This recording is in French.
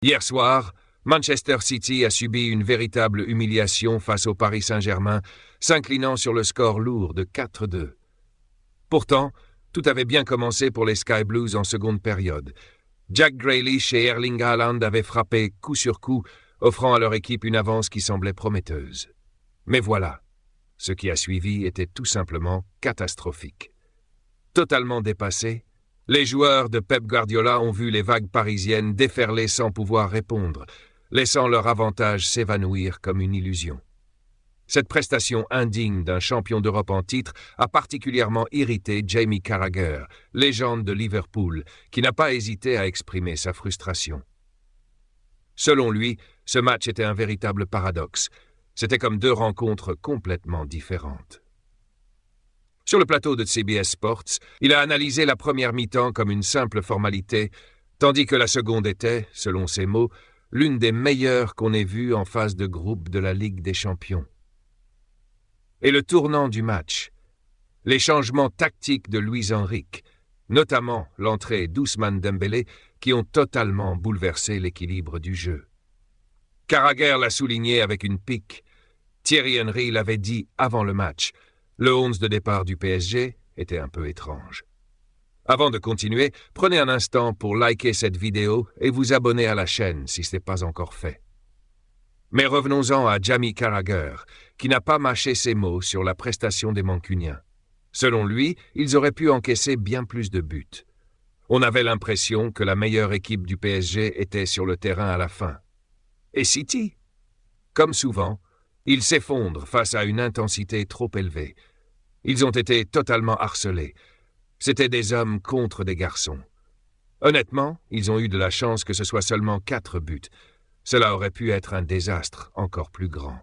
Hier soir, Manchester City a subi une véritable humiliation face au Paris Saint-Germain, s'inclinant sur le score lourd de 4-2. Pourtant, tout avait bien commencé pour les Sky Blues en seconde période. Jack Grealish et Erling Haaland avaient frappé coup sur coup, offrant à leur équipe une avance qui semblait prometteuse. Mais voilà, ce qui a suivi était tout simplement catastrophique. Totalement dépassés, les joueurs de Pep Guardiola ont vu les vagues parisiennes déferler sans pouvoir répondre, laissant leur avantage s'évanouir comme une illusion. Cette prestation indigne d'un champion d'Europe en titre a particulièrement irrité Jamie Carragher, légende de Liverpool, qui n'a pas hésité à exprimer sa frustration. Selon lui, ce match était un véritable paradoxe. C'était comme deux rencontres complètement différentes. Sur le plateau de CBS Sports, il a analysé la première mi-temps comme une simple formalité, tandis que la seconde était, selon ses mots, l'une des meilleures qu'on ait vues en phase de groupe de la Ligue des Champions. Et le tournant du match, les changements tactiques de Luis Enrique, notamment l'entrée d'Ousmane Dembélé, qui ont totalement bouleversé l'équilibre du jeu. Carragher l'a souligné avec une pique. Thierry Henry l'avait dit avant le match. Le 11 de départ du PSG était un peu étrange. Avant de continuer, prenez un instant pour liker cette vidéo et vous abonner à la chaîne si ce n'est pas encore fait. Mais revenons-en à Jamie Carragher, qui n'a pas mâché ses mots sur la prestation des Mancuniens. Selon lui, ils auraient pu encaisser bien plus de buts. On avait l'impression que la meilleure équipe du PSG était sur le terrain à la fin. Et City? Comme souvent, ils s'effondrent face à une intensité trop élevée. Ils ont été totalement harcelés. C'étaient des hommes contre des garçons. Honnêtement, ils ont eu de la chance que ce soit seulement 4 buts. Cela aurait pu être un désastre encore plus grand.